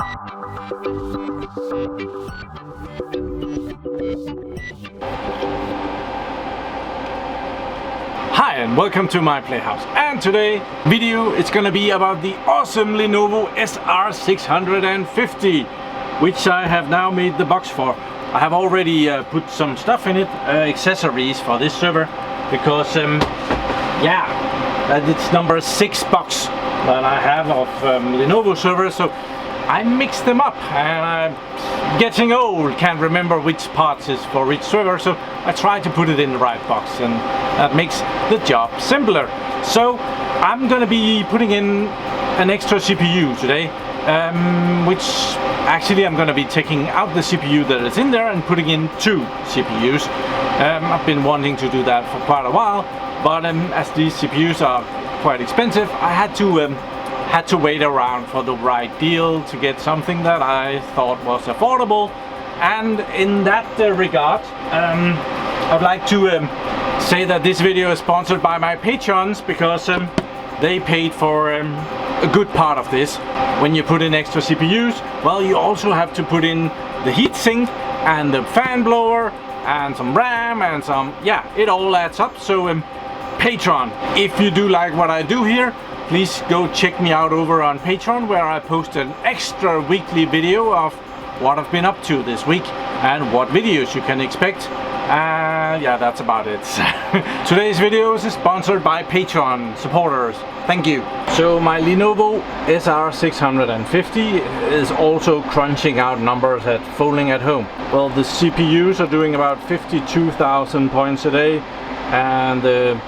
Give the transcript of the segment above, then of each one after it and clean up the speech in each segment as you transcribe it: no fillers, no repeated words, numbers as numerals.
Hi and welcome to my PlayHouse, and today video is gonna be about the awesome Lenovo SR650, which I have now made the box for. I have already put some stuff in it, accessories for this server, because it's number 6 box that I have of Lenovo servers, so I mixed them up and I'm getting old, can't remember which parts is for each server, so I try to put it in the right box, and that makes the job simpler. So I'm gonna be putting in an extra CPU today, which actually I'm gonna be taking out the CPU that is in there and putting in 2 CPUs. I've been wanting to do that for quite a while, but as these CPUs are quite expensive, I had to wait around for the right deal to get something that I thought was affordable. And in that regard, I'd like to say that this video is sponsored by my patrons, because they paid for a good part of this. When you put in extra CPUs, well, you also have to put in the heatsink and the fan blower and some RAM and some, it all adds up. So Patreon, if you do like what I do here, please go check me out over on Patreon, where I post an extra weekly video of what I've been up to this week and what videos you can expect. That's about it. Today's video is sponsored by Patreon supporters. Thank you. So my Lenovo SR650 is also crunching out numbers at folding at home. Well, the CPUs are doing about 52,000 points a day, and the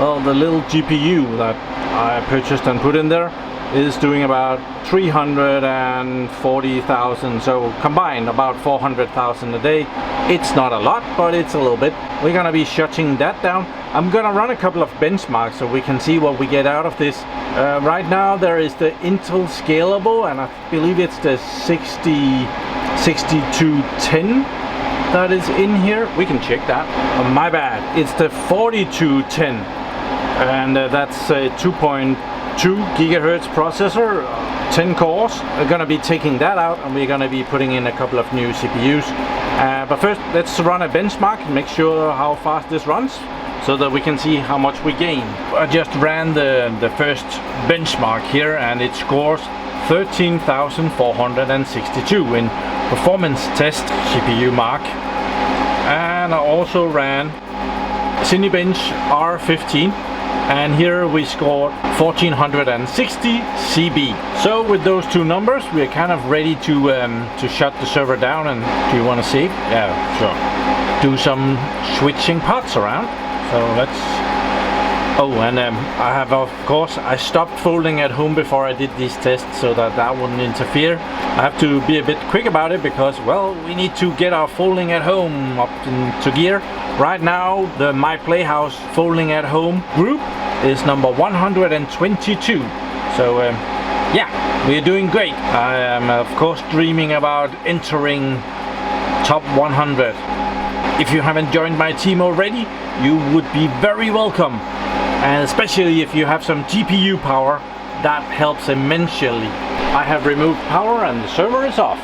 little GPU that I purchased and put in there is doing about 340,000, so combined about 400,000 a day. It's not a lot, but it's a little bit. We're gonna be shutting that down. I'm gonna run a couple of benchmarks so we can see what we get out of this. Right now there is the Intel Scalable, and I believe it's the 6210 that is in here. We can check that. Oh, my bad, it's the 4210. And that's a 2.2 gigahertz processor, 10 cores. We're gonna be taking that out, and we're gonna be putting in a couple of new CPUs. But first, let's run a benchmark and make sure how fast this runs, so that we can see how much we gain. I just ran the first benchmark here, and it scores 13,462 in performance test CPU mark. And I also ran Cinebench R15, and here we scored 1460 CB. So with those 2 numbers, we're kind of ready to shut the server down. And do you want to save? Yeah, sure. Do some switching parts around. So let's. Oh, and I have, of course, I stopped folding at home before I did these tests, so that wouldn't interfere. I have to be a bit quick about it, because, well, we need to get our folding at home up into gear. Right now, the My PlayHouse folding at home group is number 122. So we're doing great. I am, of course, dreaming about entering top 100. If you haven't joined my team already, you would be very welcome. And especially if you have some GPU power, that helps immensely. I have removed power and the server is off.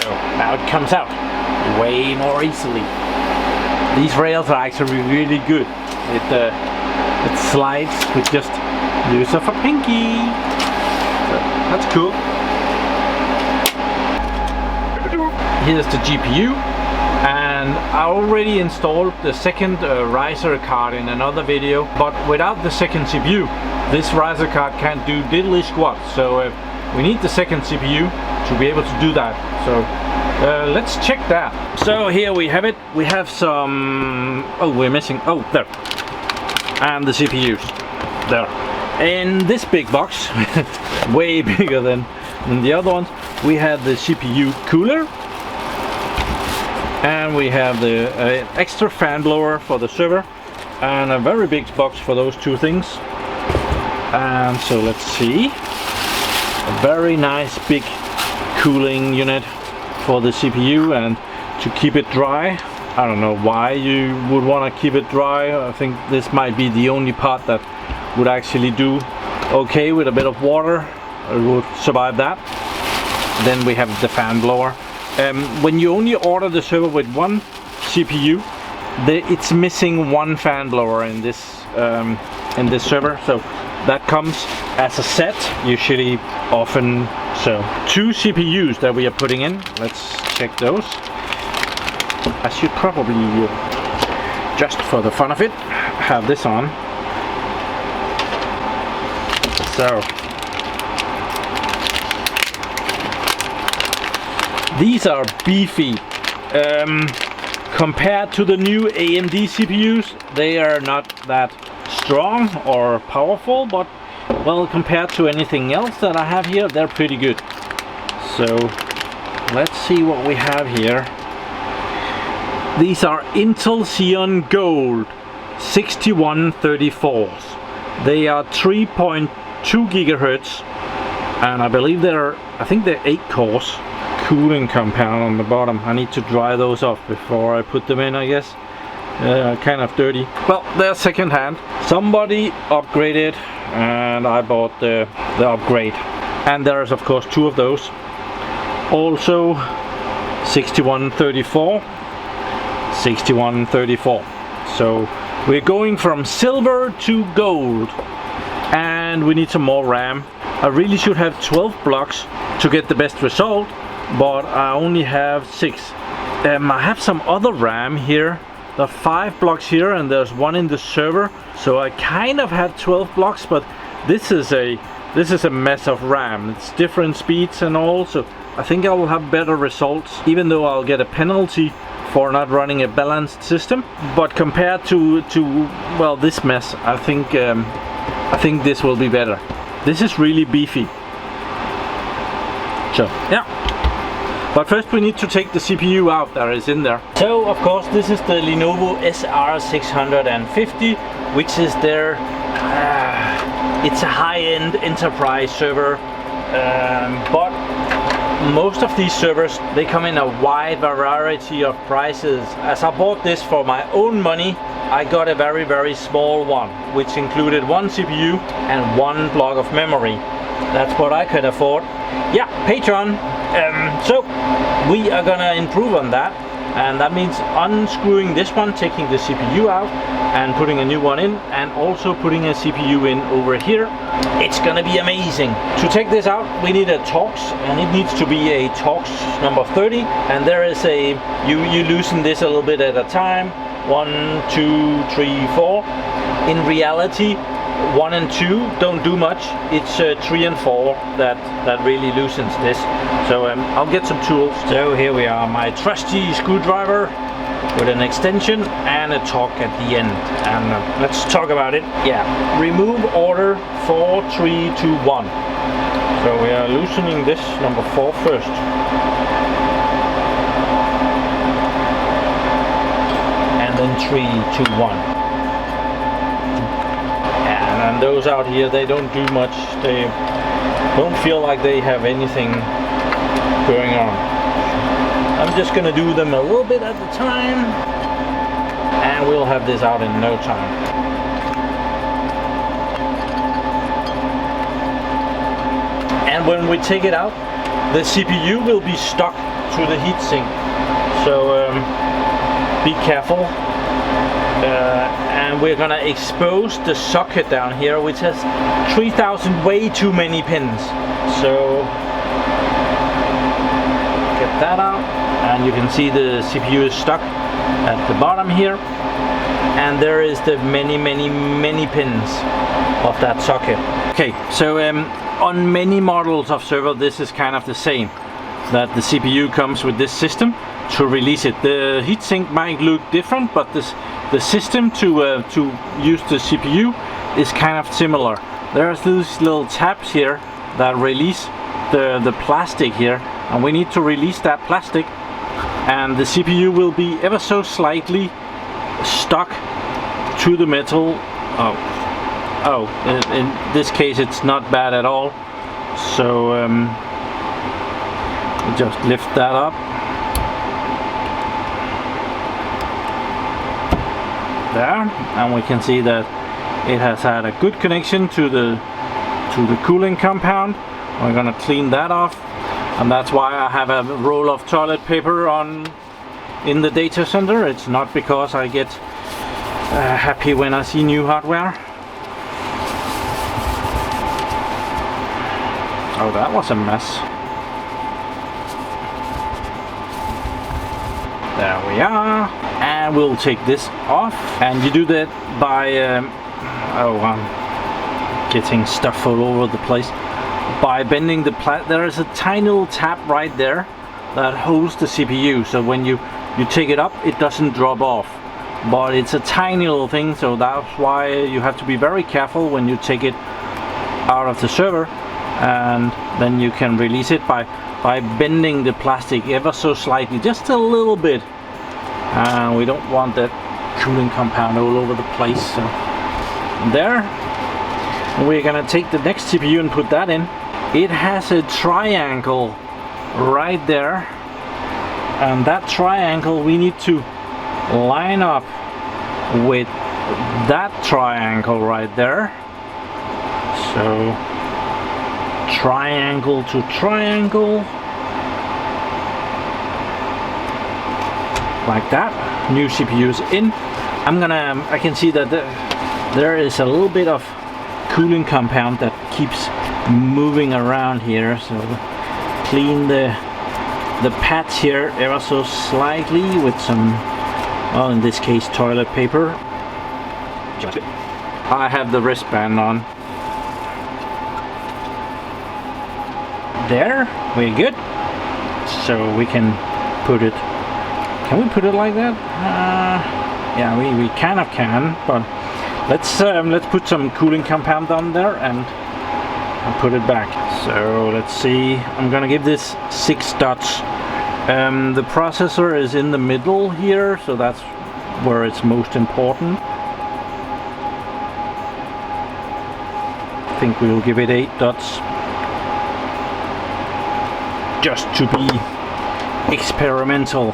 So now it comes out way more easily. These rails are actually really good. It slides with just use of a pinky. So that's cool. Here's the GPU. And I already installed the second riser card in another video, but without the second CPU, this riser card can't do diddly squat. So we need the second CPU to be able to do that. So let's check that. So here we have it. We have some. Oh, we're missing. Oh, there. And the CPUs there. In this big box, way bigger than the other ones, we have the CPU cooler. And we have the extra fan blower for the server, and a very big box for those 2 things. And so let's see, a very nice big cooling unit for the CPU, and to keep it dry. I don't know why you would want to keep it dry. I think this might be the only part that would actually do okay with a bit of water. It would survive that. then we have the fan blower. When you only order the server with one CPU, it's missing one fan blower in this server, so that comes as a set, usually, often. So 2 CPUs that we are putting in. Let's check those. I should probably, just for the fun of it, have this on. So these are beefy. Compared to the new AMD CPUs, they are not that strong or powerful, but well, compared to anything else that I have here, they're pretty good. So let's see what we have here. These are Intel Xeon Gold 6134s. They are 3.2 gigahertz, and I believe they're 8 cores. Cooling compound on the bottom. I need to dry those off before I put them in, I guess. Kind of dirty. Well, they're second hand. Somebody upgraded and I bought the upgrade. And there's of course 2 of those. Also 6134. 6134. So we're going from silver to gold. And we need some more RAM. I really should have 12 blocks to get the best result, but I only have 6. I have some other RAM here. There are 5 blocks here and there's 1 in the server, so I kind of have 12 blocks, but this is a mess of RAM. It's different speeds and all, so I think I will have better results, even though I'll get a penalty for not running a balanced system. But compared to well, this mess, I think this will be better. This is really beefy. So yeah. But first we need to take the CPU out that is in there. So of course this is the Lenovo SR650, which is their, it's a high-end enterprise server, but most of these servers, they come in a wide variety of prices. As I bought this for my own money, I got a very, very small one, which included 1 CPU and 1 block of memory. That's what I could afford. Yeah, Patreon. So we are gonna improve on that, and that means unscrewing this one, taking the CPU out and putting a new one in, and also putting a CPU in over here. It's gonna be amazing. To take this out, we need a Torx, and it needs to be a Torx number 30, and there is a, you loosen this a little bit at a time. 1, 2, 3, 4. In reality, 1 and 2 don't do much. It's 3 and 4 that really loosens this. So I'll get some tools. So here we are, my trusty screwdriver with an extension and a Torx at the end. And let's talk about it. Yeah, remove order 4, 3, 2, 1. So we are loosening this number 4 first. And then 3, 2, 1. And those out here, they don't do much. They don't feel like they have anything going on. I'm just gonna do them a little bit at a time, and we'll have this out in no time. And when we take it out, the CPU will be stuck to the heatsink. So be careful. And we're gonna expose the socket down here, which has 3,000 way too many pins. So get that out, and you can see the CPU is stuck at the bottom here, and there is the many pins of that socket. Okay, so on many models of server, this is kind of the same, that the CPU comes with this system to release it. The heatsink might look different, but the system to use the CPU is kind of similar. There's these little tabs here that release the plastic here, and we need to release that plastic, and the CPU will be ever so slightly stuck to the metal. In this case it's not bad at all. So just lift that up. There, and we can see that it has had a good connection to the cooling compound. We're gonna clean that off. And that's why I have a roll of toilet paper in the data center. It's not because I get happy when I see new hardware. Oh, that was a mess. There we are. And we'll take this off. And you do that by I'm getting stuff all over the place. By bending the there is a tiny little tab right there that holds the CPU, so when you take it up it doesn't drop off, but it's a tiny little thing, so that's why you have to be very careful when you take it out of the server, and then you can release it by bending the plastic ever so slightly, just a little bit. And we don't want that cooling compound all over the place. So there. We're gonna take the next CPU and put that in. It has a triangle right there, and that triangle we need to line up with that triangle right there. So triangle to triangle, like that. New CPU's in. I can see that there is a little bit of cooling compound that keeps moving around here, so clean the pads here ever so slightly with some, well, in this case toilet paper. I have the wristband on. There, we're good. So we can put it, can we put it like that? Yeah, we kind of can, but let's put some cooling compound on there and put it back. So let's see, I'm gonna give this 6 dots. The processor is in the middle here, so that's where it's most important. I think we'll give it 8 dots, just to be experimental.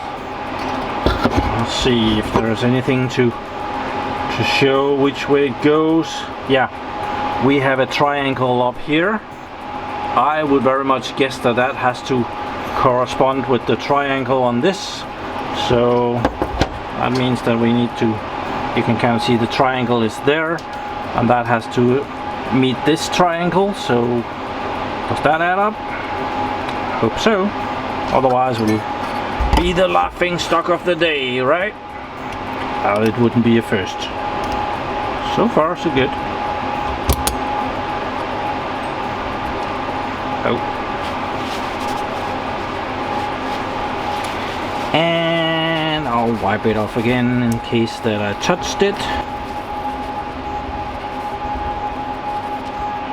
Let's see if there's anything to show which way it goes. Yeah, we have a triangle up here. I would very much guess that that has to correspond with the triangle on this. So that means that we need to, you can kind of see the triangle is there, and that has to meet this triangle. So does that add up? Hope so. Otherwise we'll be the laughing stock of the day, right? It wouldn't be a first. So far so good. Oh. And I'll wipe it off again in case that I touched it.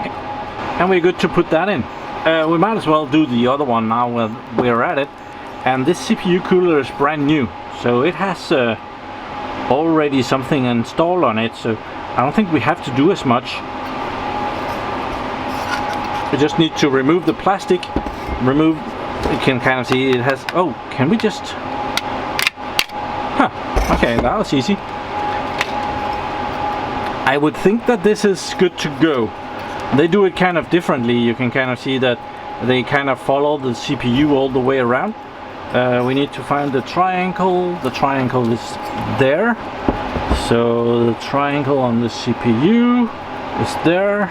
Okay. And we're good to put that in. We might as well do the other one now when we're at it. And this CPU cooler is brand new, so it has already something installed on it, so I don't think we have to do as much. We just need to remove the plastic, you can kind of see it has, oh, can we just, okay, that was easy. I would think that this is good to go. They do it kind of differently. You can kind of see that they kind of follow the CPU all the way around. We need to find the triangle. The triangle is there. So the triangle on the CPU is there.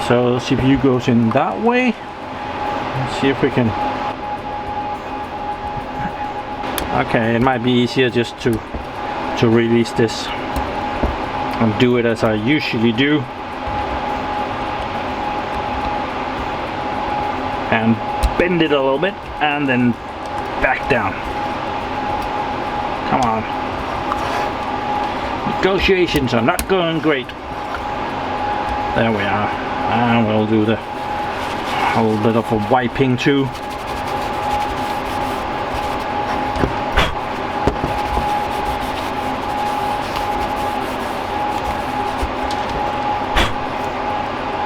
So the CPU goes in that way. Let's see if we can. Okay, it might be easier just to release this and do it as I usually do. And bend it a little bit and then back down. Come on. Negotiations are not going great. There we are. And we'll do the whole bit of a wiping too.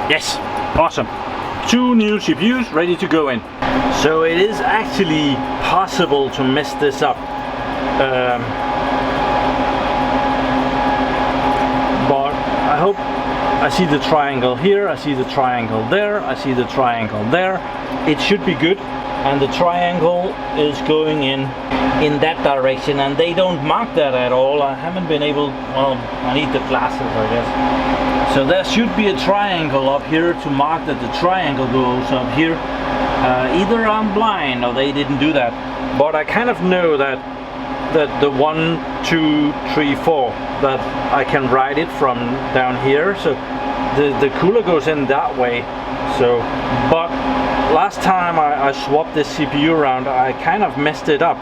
Yes, awesome. 2 new CPUs ready to go in. So it is actually possible to mess this up. But I hope, I see the triangle here, I see the triangle there, I see the triangle there. It should be good. and the triangle is going in that direction, and they don't mark that at all. I haven't been able, well, I need the glasses, I guess. So there should be a triangle up here to mark that the triangle goes up here. Either I'm blind or they didn't do that, but I kind of know that the 1, 2, 3, 4 that I can write it from down here. So the cooler goes in that way. So, but last time I swapped this CPU around, I kind of messed it up,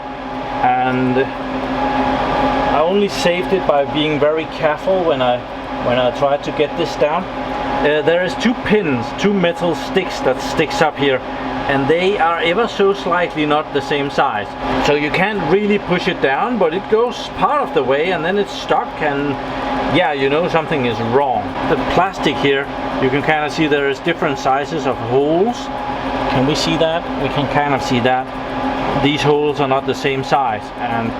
and I only saved it by being very careful when I tried to get this down. There is 2 pins, 2 metal sticks that sticks up here, and they are ever so slightly not the same size. So you can't really push it down, but it goes part of the way and then it's stuck, and yeah, you know something is wrong. The plastic here, you can kind of see there is different sizes of holes. Can we see that? We can kind of see that. These holes are not the same size, and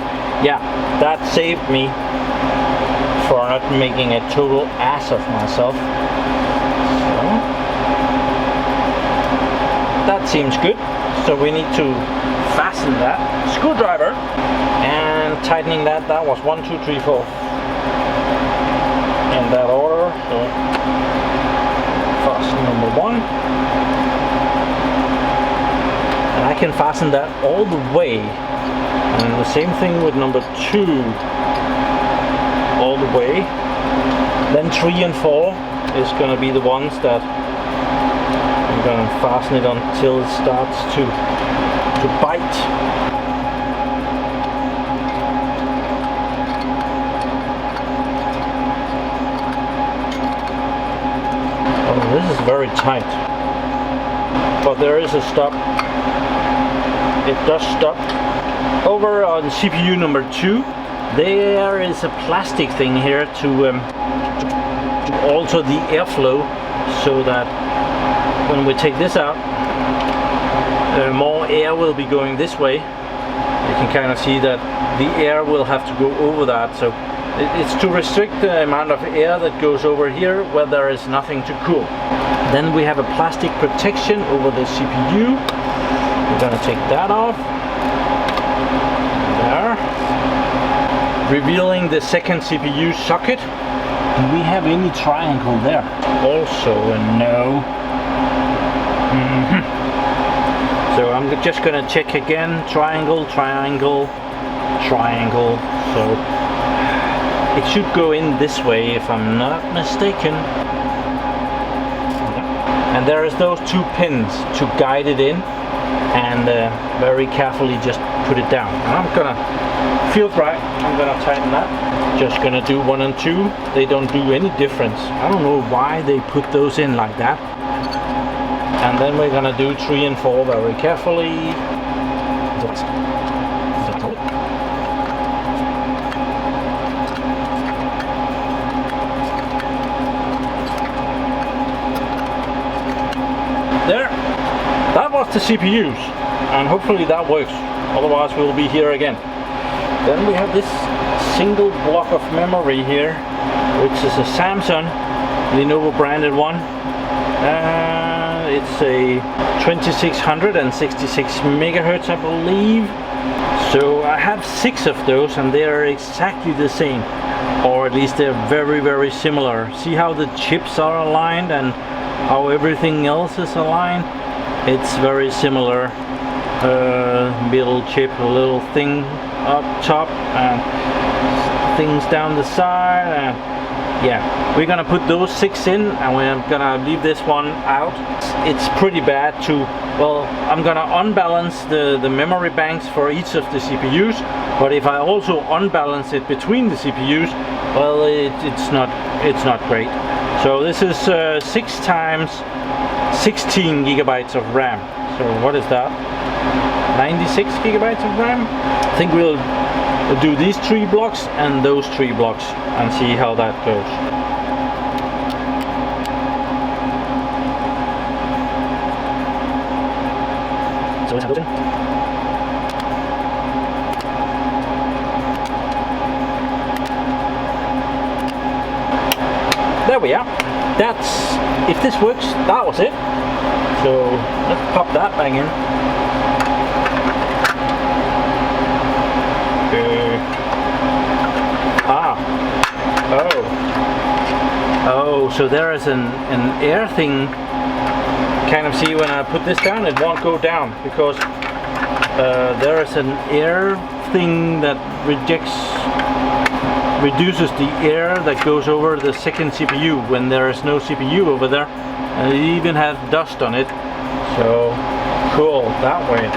yeah, that saved me for not making a total ass of myself. That seems good. So we need to fasten that screwdriver and tightening that. That was 1, 2, 3, 4 in that order. So fasten number 1, and I can fasten that all the way, and the same thing with number 2, all the way. Then 3 and 4 is going to be the ones that I'm going to fasten it until it starts to bite. Oh, this is very tight, but there is a stop. It does stop. Over on CPU number 2, there is a plastic thing here to alter the airflow, so that when we take this out, more air will be going this way. You can kind of see that the air will have to go over that, so it's to restrict the amount of air that goes over here where there is nothing to cool. Then we have a plastic protection over the CPU. We're going to take that off. There. Revealing the second CPU socket. Do we have any triangle there? Also a no. So I'm just going to check again. Triangle, triangle, triangle. So it should go in this way if I'm not mistaken. And there is those 2 pins to guide it in, and very carefully just put it down. And I'm gonna feel right. I'm gonna tighten that. Just gonna do 1 and 2. They don't do any difference. I don't know why they put those in like that. And then we're gonna do 3 and 4 very carefully. There, that was the CPUs, and hopefully that works. Otherwise we'll be here again. Then we have this single block of memory here, which is a Samsung Lenovo branded one. It's a 2666 megahertz, I believe. So I have 6 of those, and they are exactly the same, or at least they're very, very similar. See how the chips are aligned and how everything else is aligned? It's very similar. Middle chip, a little thing up top, and things down the side, and yeah, we're gonna put those 6 in, and we're gonna leave this one out. It's pretty bad to, well, I'm gonna unbalance the memory banks for each of the CPUs, but if I also unbalance it between the CPUs, well, it's not great. So this is 6 times 16 gigabytes of RAM. So what is that? 96 gigabytes of RAM? I think we'll do these 3 blocks and those 3 blocks and see how that goes. So let's have those in. There we are. That's, if this works, that was it. So let's pop that back in. so there is an air thing. Kind of see when I put this down, it won't go down because there is an air thing that reduces the air that goes over the second CPU when there is no CPU over there, and it even has dust on it. So cool that way.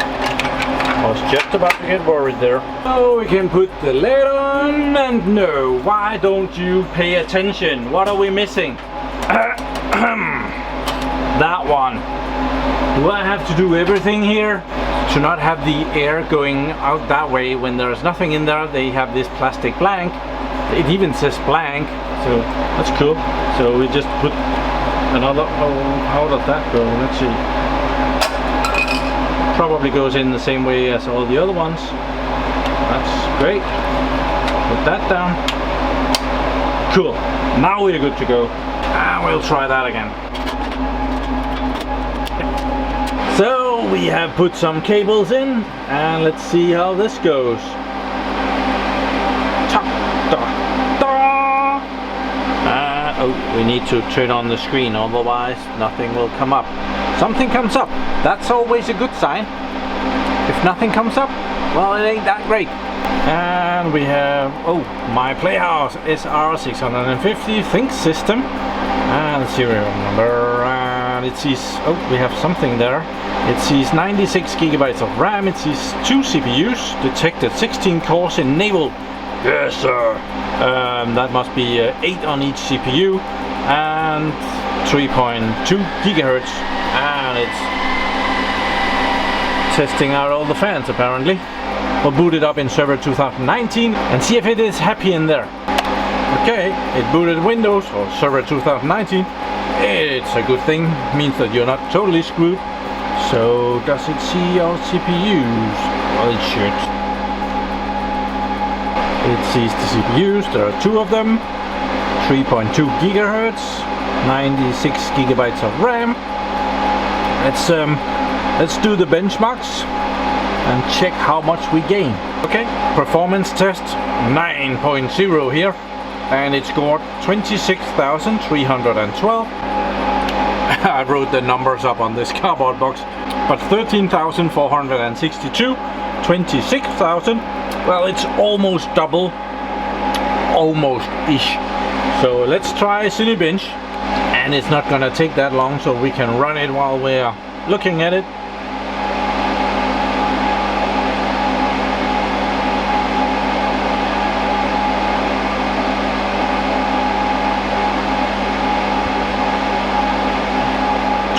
I was just about to get worried there. Oh, we can put the lid on, and no, why don't you pay attention? What are we missing? That one. Do I have to do everything here to not have the air going out that way when there's nothing in there? They have this plastic blank. It even says blank, so that's cool. So we just put another. Oh, how does that go? Let's see. Probably goes in the same way as all the other ones. That's great. Put that down. Cool. Now we're good to go. And we'll try that again. So we have put some cables in, and let's see how this goes. Oh, we need to turn on the screen, otherwise nothing will come up. Something comes up, that's always a good sign. If nothing comes up, well, it ain't that great. And we have, oh, my PlayHouse SR650 Think system, and serial number, and it sees, oh, we have something there. It sees 96 gigabytes of RAM, it sees 2 CPUs, detected 16 cores enabled. Yes, sir. That must be 8 on each CPU and 3.2 gigahertz, and it's testing out all the fans apparently. We'll boot it up in Server 2019 and see if it is happy in there. Okay, it booted Windows or Server 2019. It's a good thing, means that you're not totally screwed. So does it see our CPUs? Well, it should. It sees the CPUs, there are 2 of them, 3.2 gigahertz, 96 gigabytes of RAM. Let's do the benchmarks and check how much we gain. Okay, performance test 9.0 here, and it scored 26,312. I wrote the numbers up on this cardboard box, but 13,462, 26,000. Well, it's almost double, almost-ish. So let's try Cinebench, and it's not gonna take that long, so we can run it while we're looking at it.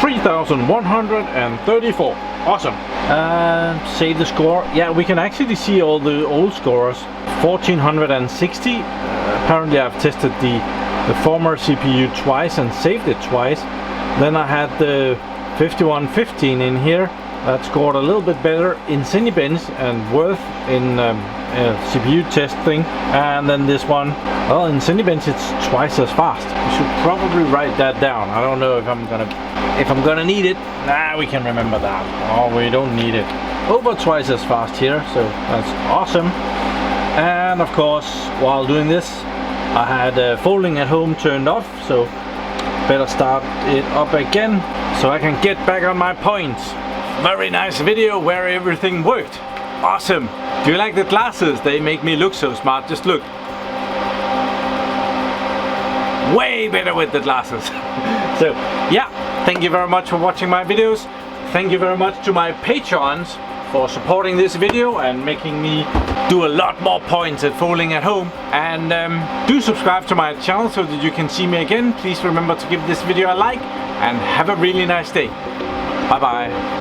$3,134. Awesome. Save the score. Yeah, we can actually see all the old scores. 1460. Apparently I've tested the former CPU twice and saved it twice. Then I had the 5115 in here that scored a little bit better in Cinebench and worth in CPU test thing. And then this one, well, in Cinebench it's twice as fast. I should probably write that down. I don't know if I'm gonna need it. Nah, we can remember that. Oh, we don't need it. Over twice as fast here, so that's awesome. And of course, while doing this, I had folding at home turned off, so better start it up again so I can get back on my points. Very nice video where everything worked. Awesome. Do you like the glasses? They make me look so smart. Just look. Way better with the glasses. So yeah, thank you very much for watching my videos. Thank you very much to my patrons for supporting this video and making me do a lot more points at folding at home. And do subscribe to my channel so that you can see me again. Please remember to give this video a like and have a really nice day. Bye bye.